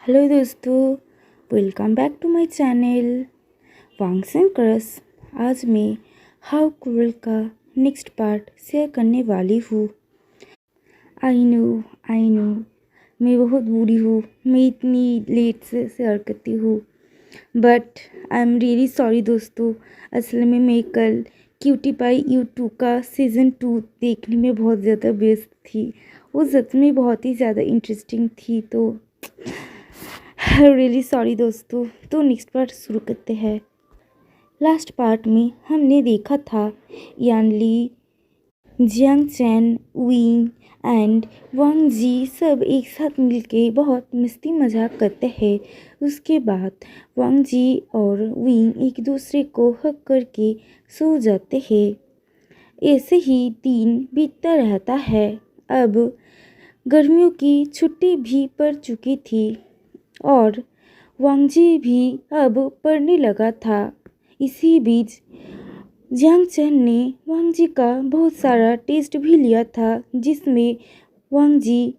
Hello दोस्तों, welcome back to my channel वांग्स एंड क्रस। आज मैं हाउ क्रूएल का नेक्स्ट पार्ट शेयर करने वाली हूँ। आई नो मैं बहुत बुरी हूँ। मैं इतनी लेट से शेयर करती हूँ, but I am really sorry दोस्तों। असल में मैं कल क्यूटी पाई U2 का सीज़न 2 देखने में बहुत ज़्यादा व्यस्त थी। वो सच में बहुत ही ज़्यादा इंटरेस्टिंग थी, तो रियली सॉरी दोस्तों। तो नेक्स्ट पार्ट शुरू करते हैं। लास्ट पार्ट में हमने देखा था Yanli, Jiang Chen, Wing and Wang Ji सब एक साथ मिलके बहुत मस्ती मजाक करते हैं। उसके बाद वांग जी और विंग एक दूसरे को हक करके सो जाते हैं। ऐसे ही दिन बीतता रहता है। अब गर्मियों की छुट्टी भी पड़ चुकी थी और वांगजी भी अब पढ़ने लगा था। इसी बीच जियांग चैन ने वांगजी का बहुत सारा टेस्ट भी लिया था, जिसमें वांगजी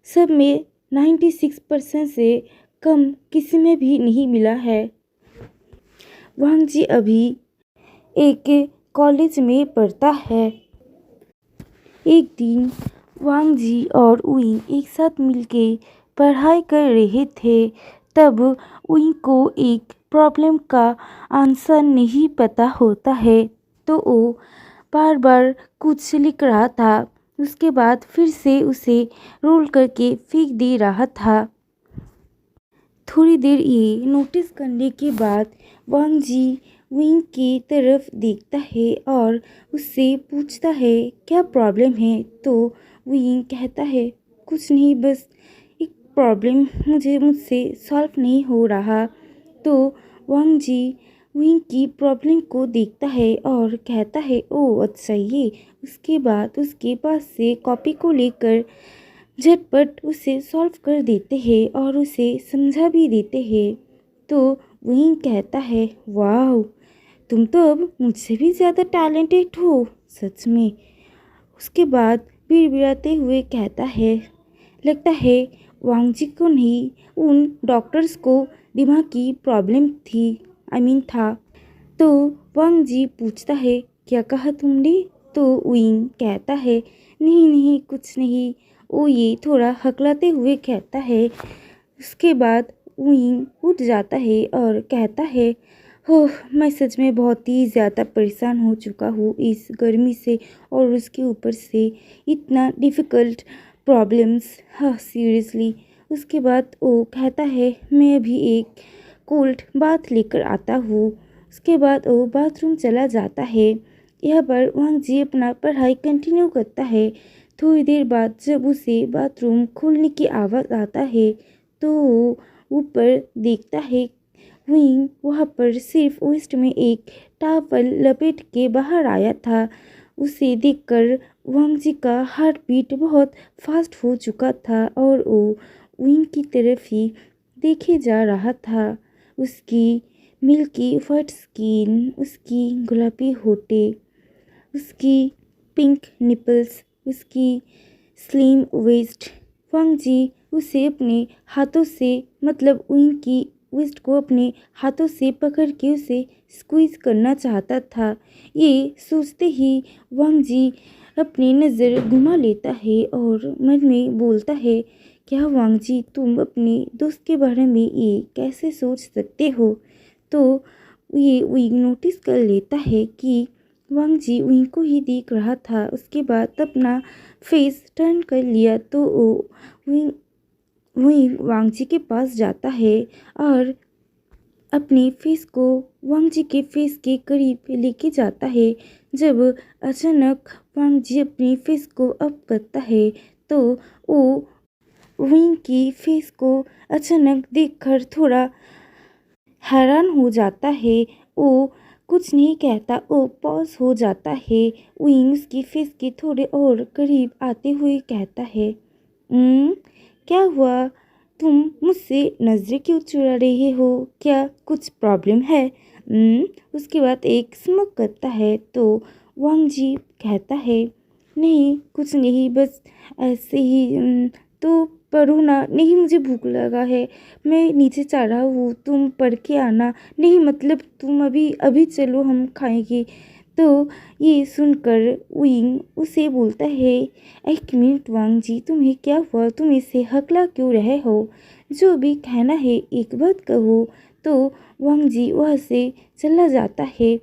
सब में 96% से कम किसी में भी नहीं मिला है। वांगजी अभी एक कॉलेज में पढ़ता है। एक दिन वांगजी और विंग एक साथ मिलके पढ़ाई कर रहे थे। तब विंग को एक प्रॉब्लम का आंसर नहीं पता होता है, तो वो बार बार कुछ लिख रहा था। उसके बाद फिर से उसे रोल करके फेंक दे रहा था। थोड़ी देर ये नोटिस करने के बाद वांगजी विंग की तरफ देखता है और उससे पूछता है क्या प्रॉब्लम है। तो विंग कहता है कुछ नहीं, बस एक प्रॉब्लम मुझसे सॉल्व नहीं हो रहा। तो वांगजी विंग की प्रॉब्लम को देखता है और कहता है ओह अच्छा ये। उसके बाद उसके पास से कॉपी को लेकर झटपट उसे सॉल्व कर देते हैं और उसे समझा भी देते हैं। तो वहीं कहता है वाह, तुम तो अब मुझसे भी ज़्यादा टैलेंटेड हो सच में। उसके बाद बिड़बिड़ाते हुए कहता है लगता है वांगजी को नहीं, उन डॉक्टर्स को दिमाग की प्रॉब्लम थी, था। तो वांगजी पूछता है क्या कहा तुमने। तो विंग कहता है नहीं नहीं कुछ नहीं। वो ये थोड़ा हकलाते हुए कहता है। उसके बाद विंग उठ जाता है और कहता है ओह मैं सच में बहुत ही ज़्यादा परेशान हो चुका हूँ इस गर्मी से, और उसके ऊपर से इतना डिफ़िकल्ट प्रॉब्लम्स। हाँ सीरियसली। उसके बाद वो कहता है मैं अभी एक कोल्ड बाथ लेकर आता हूँ। उसके बाद वो बाथरूम चला जाता है। यहाँ पर वांगजी अपना पढ़ाई कंटिन्यू करता है। थोड़ी देर बाद जब उसे बाथरूम खोलने की आवाज़ आता है, तो वो ऊपर देखता है। विंग वहाँ पर सिर्फ वेस्ट में एक टावल लपेट के बाहर आया था। उसे देखकर वांगजी का हार्ट बीट बहुत फास्ट हो चुका था और वो विंग की तरफ ही देखे जा रहा था। उसकी मिल्की वाइट स्किन, उसकी गुलाबी होठें, उसकी पिंक निपल्स, उसकी स्लिम वेस्ट। वांगजी उसे अपने हाथों से उनकी वेस्ट को अपने हाथों से पकड़ के उसे स्क्वीज करना चाहता था। ये सोचते ही वांगजी अपनी नज़र घुमा लेता है और मन में बोलता है क्या वांगजी तुम अपने दोस्त के बारे में ये कैसे सोच सकते हो। तो ये विंग नोटिस कर लेता है कि वांगजी विंग को ही देख रहा था। उसके बाद अपना फेस टर्न कर लिया, तो वो विंग विंग वांगजी के पास जाता है और अपने फेस को वांगजी के फेस के करीब लेके जाता है। जब अचानक वांगजी अपने फेस को अप करता है, तो वो विंग की फेस को अचानक देखकर थोड़ा हैरान हो जाता है। वो कुछ नहीं कहता, वो पॉज हो जाता है। विंग उसकी फेस के थोड़े और करीब आते हुए कहता है क्या हुआ, तुम मुझसे नज़रें क्यों चुरा रहे हो, क्या कुछ प्रॉब्लम है। उसके बाद एक स्मोक करता है। तो वांगजी कहता है नहीं कुछ नहीं, बस ऐसे ही। तो पढ़ो ना। नहीं, मुझे भूख लगा है, मैं नीचे चढ़ रहा हूँ, तुम पढ़ के आना। नहीं, मतलब तुम अभी अभी चलो, हम खाएंगे। तो ये सुनकर विंग उसे बोलता है, एक मिनट वांग जी, तुम्हें क्या हुआ? तुम इसे हकला क्यों रहे हो? जो भी कहना है एक बात कहो। तो वांग जी वहाँ से चला जाता है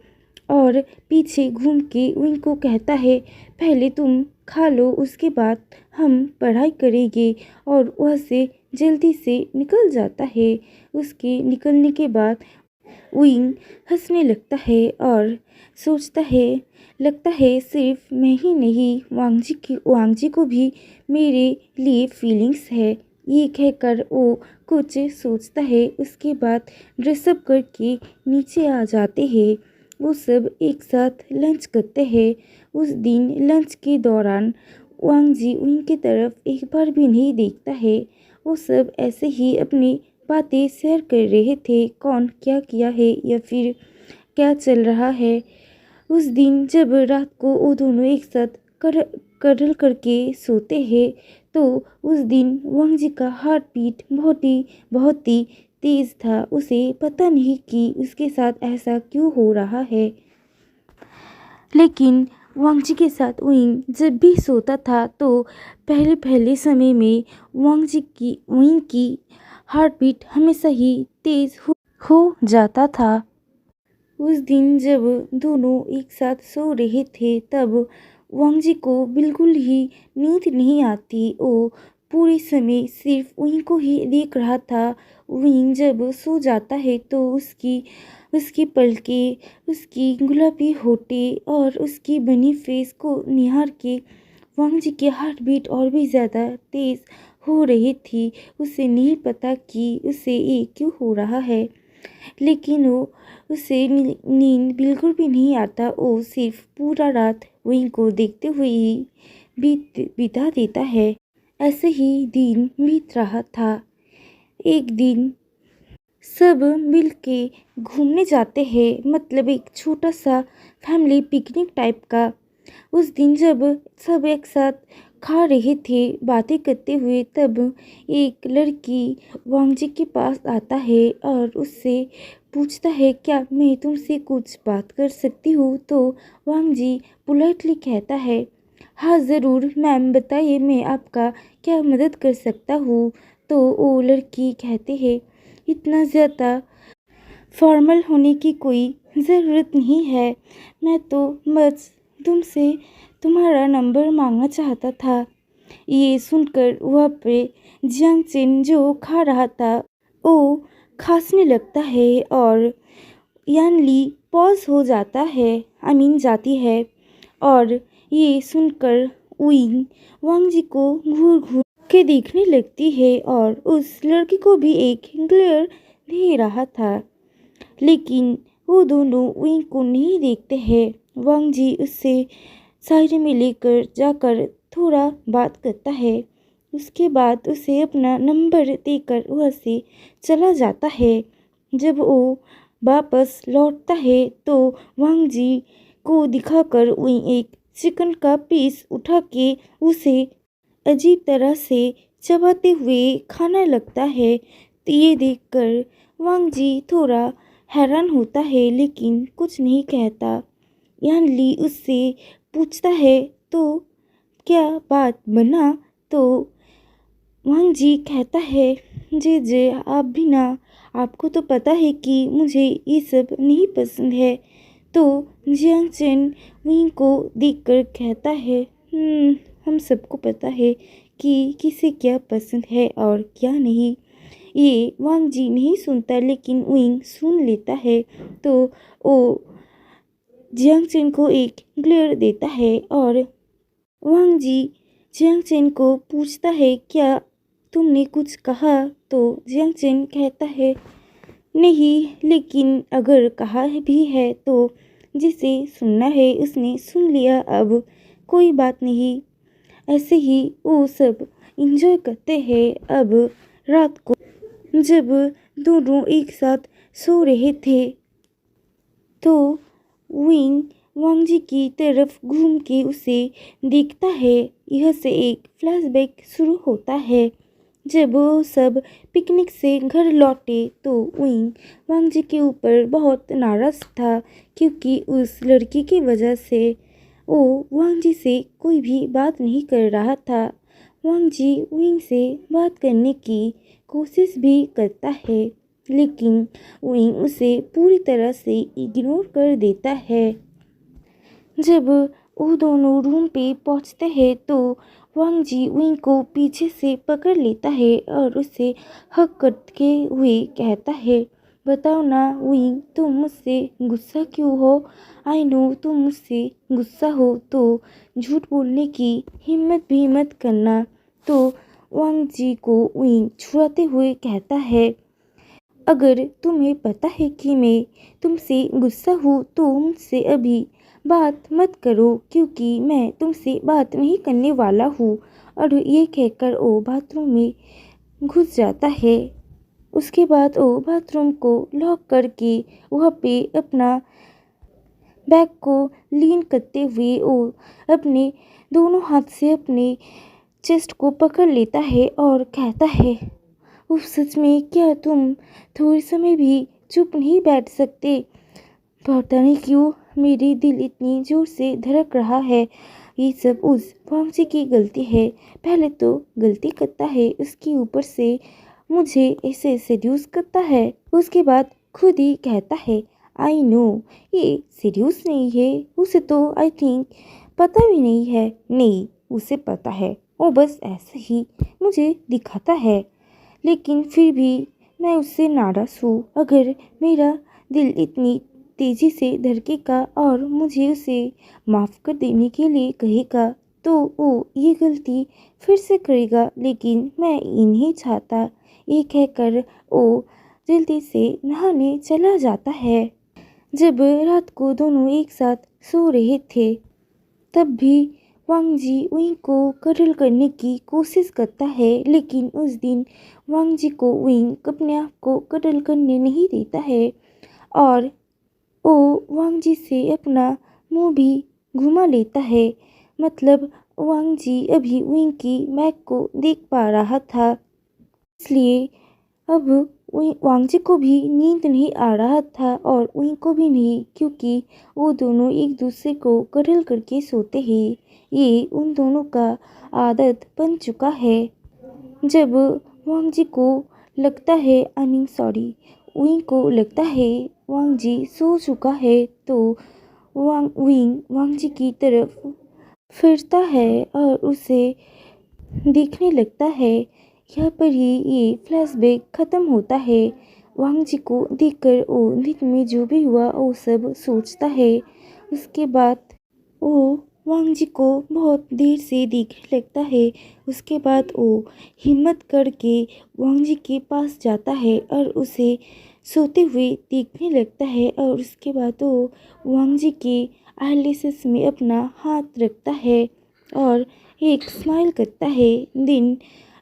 और पीछे घूम के विंग को कहता है, पहले तुम खा लो, उसके बाद हम पढ़ाई करेंगे। और वहाँ से जल्दी से निकल जाता है। उसके निकलने के बाद विंग हंसने लगता है और सोचता है, लगता है सिर्फ मैं ही नहीं, वांगजी को भी मेरे लिए फीलिंग्स है। ये कहकर वो कुछ सोचता है। उसके बाद ड्रेसअप करके नीचे आ जाते हैं। वो सब एक साथ लंच करते हैं। उस दिन लंच के दौरान वांगजी उनकी तरफ एक बार भी नहीं देखता है। वो सब ऐसे ही अपनी बातें शेयर कर रहे थे, कौन क्या किया है या फिर क्या चल रहा है। उस दिन जब रात को वो दोनों एक साथ कडल करके सोते हैं, तो उस दिन वांग जी का हार्ट बीट बहुत ही तेज था। उसे पता नहीं कि उसके साथ ऐसा क्यों हो रहा है। लेकिन वांग जी के साथ विंग जब भी सोता था तो पहले पहले समय में विंग की हार्ट बीट हमेशा ही तेज हो जाता था। उस दिन जब दोनों एक साथ सो रहे थे तब वांग जी को बिल्कुल ही नींद नहीं आती। वो पूरे समय सिर्फ विंग को ही देख रहा था। विंग जब सो जाता है तो उसकी उसकी पलकें, उसकी गुलाबी होठें और उसकी बनी फेस को निहार के वांग जी की हार्ट बीट और भी ज़्यादा तेज़ हो रही थी। उसे नहीं पता कि उसे ये क्यों हो रहा है, लेकिन वो उसे नींद बिल्कुल भी नहीं आता। वो सिर्फ पूरा रात विंग को देखते हुए ही बिता देता है। ऐसे ही दिन बीत रहा था। एक दिन सब मिलके घूमने जाते हैं, मतलब एक छोटा सा फैमिली पिकनिक टाइप का। उस दिन जब सब एक साथ खा रहे थे बातें करते हुए, तब एक लड़की वांग जी के पास आता है और उससे पूछता है, क्या मैं तुमसे कुछ बात कर सकती हूँ? तो वांग जी पोलाइटली कहता है, हाँ ज़रूर मैम, बताइए मैं आपका क्या मदद कर सकता हूँ। तो वो लड़की कहते हैं, इतना ज़्यादा फॉर्मल होने की कोई ज़रूरत नहीं है, मैं तो बस तुमसे तुम्हारा नंबर मांगना चाहता था। ये सुनकर वहाँ पे जियांग चेन जो खा रहा था वो खांसने लगता है और यानली पॉज हो जाता है, जाती है। और ये सुनकर विंग वांग जी को घूर घूर के देखने लगती है और उस लड़की को भी एक ग्लेयर दे रहा था। लेकिन वो दोनों विंग को नहीं देखते हैं। वांग जी उससे साइड में लेकर जाकर थोड़ा बात करता है। उसके बाद उसे अपना नंबर देकर वहाँ से चला जाता है। जब वो वापस लौटता है तो वांग जी को दिखाकर विंग एक चिकन का पीस उठा के उसे अजीब तरह से चबाते हुए खाने लगता है। तो ये देखकर वांग जी थोड़ा हैरान होता है, लेकिन कुछ नहीं कहता। यान ली उससे पूछता है, तो क्या बात बना? तो वांग जी कहता है, जे आप भी ना, आपको तो पता है कि मुझे ये सब नहीं पसंद है। तो जियांग चेन विंग को देखकर कहता है, हम सबको पता है कि किसे क्या पसंद है और क्या नहीं। ये वांग जी नहीं सुनता, लेकिन विंग सुन लेता है। तो वो जियांग चेन को एक ग्लेयर देता है और वांग जी जियांग चेन को पूछता है, क्या तुमने कुछ कहा? तो जियांग चेन कहता है, नहीं, लेकिन अगर कहा भी है तो जिसे सुनना है उसने सुन लिया, अब कोई बात नहीं। ऐसे ही वो सब इंजॉय करते हैं। अब रात को जब दोनों एक साथ सो रहे थे तो विंग वांग जी की तरफ घूम के उसे देखता है। यह से एक फ्लैशबैक शुरू होता है। जब वो सब पिकनिक से घर लौटे तो विंग वांग जी के ऊपर बहुत नाराज़ था, क्योंकि उस लड़की की वजह से वो वांग जी से कोई भी बात नहीं कर रहा था। वांग जी विंग से बात करने की कोशिश भी करता है, लेकिन विंग उसे पूरी तरह से इग्नोर कर देता है। जब वो दोनों रूम पे पहुंचते हैं तो वांग जी विंग को पीछे से पकड़ लेता है और उसे हक करते हुए कहता है, बताओ ना विंग, तुम मुझसे गुस्सा क्यों हो? आई नो तुम मुझसे गुस्सा हो, तो झूठ बोलने की हिम्मत भी मत करना। तो वांग जी को विंग छुड़ाते हुए कहता है, अगर तुम्हें पता है कि मैं तुमसे गुस्सा हूँ तो मुझसे अभी बात मत करो, क्योंकि मैं तुमसे बात नहीं करने वाला हूँ। और ये कहकर वो बाथरूम में घुस जाता है। उसके बाद वो बाथरूम को लॉक करके वहाँ पे अपना बैग को लीन करते हुए वो अपने दोनों हाथ से अपने चेस्ट को पकड़ लेता है और कहता है, उफ, सच में क्या तुम थोड़ी समय भी चुप नहीं बैठ सकते? पता नहीं क्यों मेरी दिल इतनी जोर से धड़क रहा है। ये सब उस वामसी की गलती है। पहले तो गलती करता है, उसके ऊपर से मुझे ऐसे सेड्यूस करता है, उसके बाद खुद ही कहता है, आई नो ये सीरियस नहीं है। उसे तो आई थिंक पता भी नहीं है। नहीं, उसे पता है, वो बस ऐसे ही मुझे दिखाता है। लेकिन फिर भी मैं उससे नाराज़ हूँ। अगर मेरा दिल इतनी तेज़ी से धड़केगा और मुझे उसे माफ़ कर देने के लिए कहेगा तो वो ये गलती फिर से करेगा, लेकिन मैं ये नहीं चाहता। ये कहकर वो जल्दी से नहाने चला जाता है। जब रात को दोनों एक साथ सो रहे थे तब भी वांग जी विंग को कत्ल करने की कोशिश करता है, लेकिन उस दिन वांग जी को विंग अपने आप को कत्ल करने नहीं देता है और वो वांग जी से अपना मुंह भी घुमा लेता है। मतलब वांग जी अभी विंग की मैक को देख पा रहा था, इसलिए अब वांगजी को भी नींद नहीं आ रहा था और उन को भी नहीं, क्योंकि वो दोनों एक दूसरे को कत्ल करके सोते हैं। ये उन दोनों का आदत बन चुका है। जब वांगजी को लगता है, आई मीन सॉरी, विंग को लगता है वांगजी सो चुका है तो विंग वांगजी की तरफ फिरता है और उसे देखने लगता है। यहाँ पर ही ये फ्लैशबैक ख़त्म होता है। वांग जी को देखकर वो दिन में जो भी हुआ वो सब सोचता है। उसके बाद वो वांग जी को बहुत देर से देखने लगता है। उसके बाद वो हिम्मत करके वांग जी के पास जाता है और उसे सोते हुए देखने लगता है और उसके बाद वो वांग जी के आईलैशेस में अपना हाथ रखता है और एक स्माइल करता है। दिन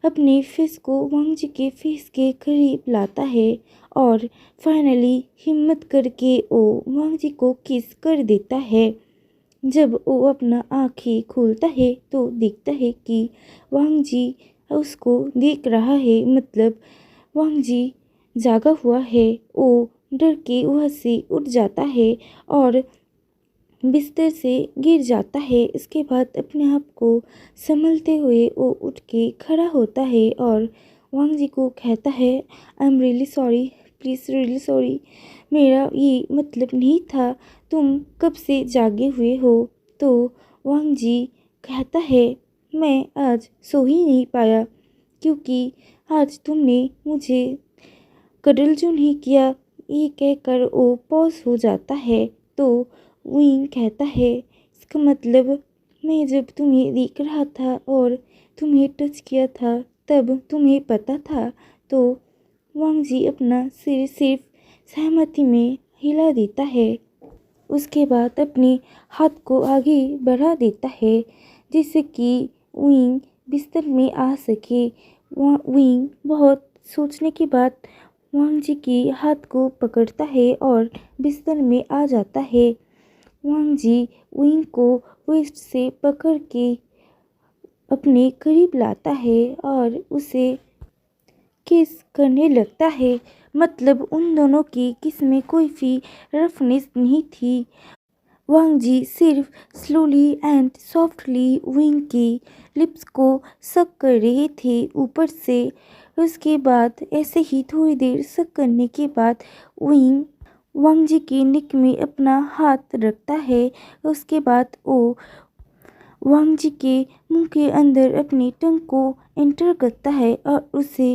अपने फेस को वांग जी के फेस के करीब लाता है और फाइनली हिम्मत करके वो वांग जी को किस कर देता है। जब वो अपना आँखें खोलता है तो देखता है कि वांग जी उसको देख रहा है, मतलब वांग जी जागा हुआ है। वो डर के वहाँ से उठ जाता है और बिस्तर से गिर जाता है। इसके बाद अपने आप को संभलते हुए वो उठ के खड़ा होता है और वांग जी को कहता है, I am really sorry, please really sorry, मेरा ये मतलब नहीं था, तुम कब से जागे हुए हो? तो वांग जी कहता है, मैं आज सो ही नहीं पाया, क्योंकि आज तुमने मुझे कत्ल जो नहीं किया। ये कहकर वो पॉज हो जाता है। तो विंग कहता है, इसका मतलब मैं जब तुम्हें देख रहा था और तुम्हें टच किया था तब तुम्हें पता था? तो वांग जी अपना सिर सिर्फ सहमति में हिला देता है। उसके बाद अपने हाथ को आगे बढ़ा देता है जिससे कि विंग बिस्तर में आ सके। विंग बहुत सोचने के बाद वांग जी के हाथ को पकड़ता है और बिस्तर में आ जाता है। वांग जी विंग को वेस्ट से पकड़ के अपने करीब लाता है और उसे किस करने लगता है। मतलब उन दोनों की किस में कोई भी रफनेस नहीं थी। वांग जी सिर्फ स्लोली एंड सॉफ्टली विंग की लिप्स को सक कर रहे थे ऊपर से। उसके बाद ऐसे ही थोड़ी देर सक करने के बाद विंग वांग जी के नेक में अपना हाथ रखता है। उसके बाद वो वांग जी के मुंह के अंदर अपनी टंग को एंटर करता है और उसे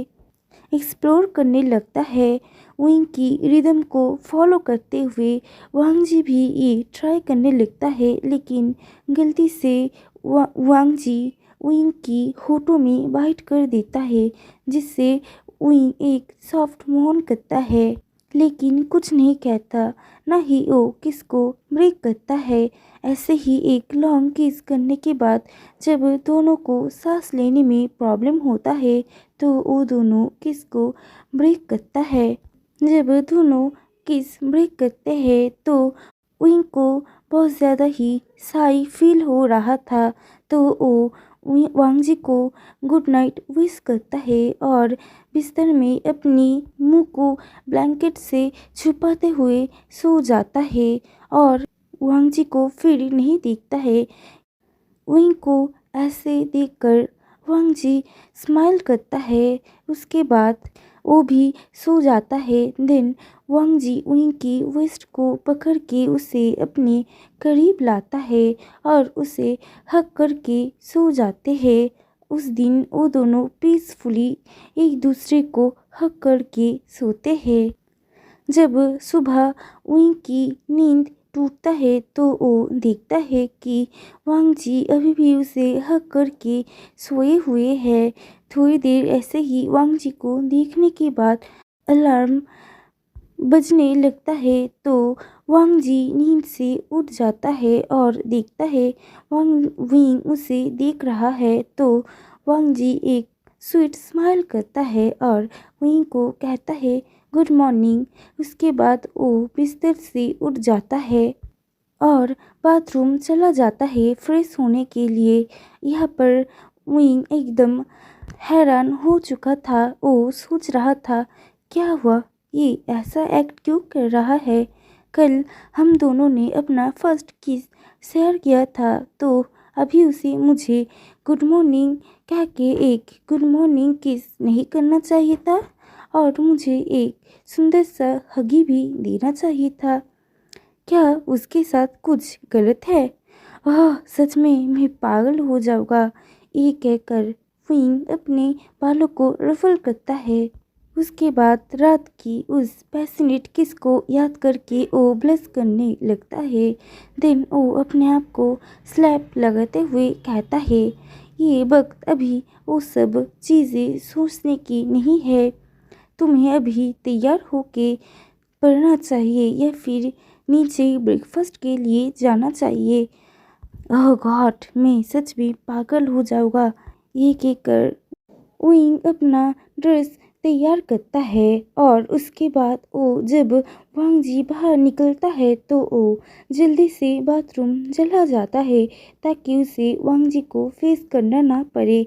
एक्सप्लोर करने लगता है। विंग की रिदम को फॉलो करते हुए वांग जी भी ये ट्राई करने लगता है, लेकिन गलती से वांग जी विंग की होठों में बाइट कर देता है, जिससे विंग एक सॉफ्ट मोहन करता है, लेकिन कुछ नहीं कहता, ना ही वो किस को ब्रेक करता है। ऐसे ही एक लॉन्ग किस करने के बाद जब दोनों को सांस लेने में प्रॉब्लम होता है तो वो दोनों किस को ब्रेक करता है। जब दोनों किस ब्रेक करते हैं तो विंग को बहुत ज़्यादा ही शाई फील हो रहा था, तो वो वांग जी को गुड नाइट विश करता है और बिस्तर में अपनी मुंह को ब्लैंकेट से छुपाते हुए सो जाता है और वांग जी को फिर नहीं देखता है। विंग को ऐसे देखकर वांग जी स्माइल करता है। उसके बाद वो भी सो जाता है। देन वांग जी विंग की वेस्ट को पकड़ के उसे अपने करीब लाता है और उसे हग करके सो जाते हैं। उस दिन वो दोनों पीसफुली एक दूसरे को हग करके सोते हैं। जब सुबह विंग की नींद टूटता है तो वो देखता है कि वांग जी अभी भी उसे हग करके सोए हुए हैं। थोड़ी देर ऐसे ही वांग जी को देखने के बाद अलार्म बजने लगता है तो वांग जी नींद से उठ जाता है और देखता है विंग उसे देख रहा है, तो वांग जी एक स्वीट स्माइल करता है और विंग को कहता है गुड मॉर्निंग। उसके बाद वो बिस्तर से उठ जाता है और बाथरूम चला जाता है फ्रेश होने के लिए। यहाँ पर विंग एकदम हैरान हो चुका था। वो सोच रहा था क्या हुआ, ये ऐसा एक्ट क्यों कर रहा है। कल हम दोनों ने अपना फर्स्ट किस शेयर किया था, तो अभी उसे मुझे गुड मॉर्निंग कह के एक गुड मॉर्निंग किस नहीं करना चाहिए था और मुझे एक सुंदर सा हगी भी देना चाहिए था। क्या उसके साथ कुछ गलत है? सच में मैं पागल हो जाऊंगा। ये कहकर विंग अपने बालों को रफल करता है। उसके बाद रात की उस पैशनेट किस को याद करके वो ब्लश करने लगता है। देन वो अपने आप को स्लैप लगाते हुए कहता है ये वक्त अभी वो सब चीज़ें सोचने की नहीं है। तुम्हें अभी तैयार होके पढ़ना चाहिए या फिर नीचे ब्रेकफास्ट के लिए जाना चाहिए। ओह गॉड, मैं सच में पागल हो जाऊंगा। ये कहकर विंग अपना ड्रेस तैयार करता है और उसके बाद वो जब वांग जी बाहर निकलता है तो वो जल्दी से बाथरूम चला जाता है ताकि उसे वांग जी को फेस करना ना पड़े।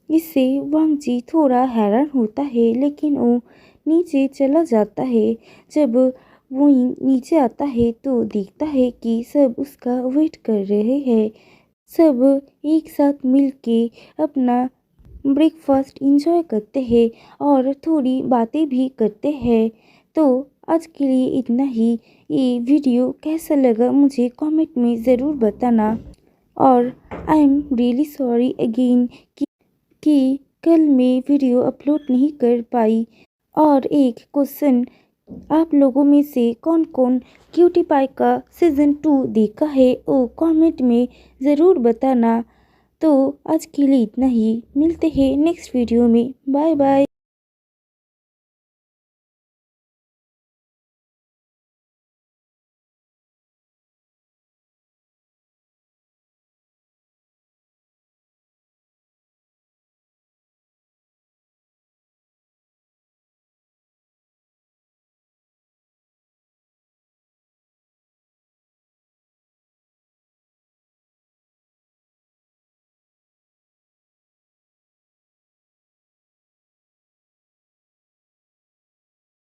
इससे वांग जी थोड़ा हैरान होता है, लेकिन वो नीचे चला जाता है। जब वो नीचे आता है तो देखता है कि सब उसका वेट कर रहे हैं। सब एक साथ मिलके अपना ब्रेकफास्ट इंजॉय करते हैं और थोड़ी बातें भी करते हैं। तो आज के लिए इतना ही। ये वीडियो कैसा लगा मुझे कमेंट में ज़रूर बताना और I am really sorry again कि कल मैं वीडियो अपलोड नहीं कर पाई। और एक क्वेश्चन, आप लोगों में से कौन कौन क्यूटी पाई का सीज़न 2 देखा है वो कमेंट में ज़रूर बताना। तो आज के लिए इतना ही, मिलते हैं नेक्स्ट वीडियो में। Bye bye.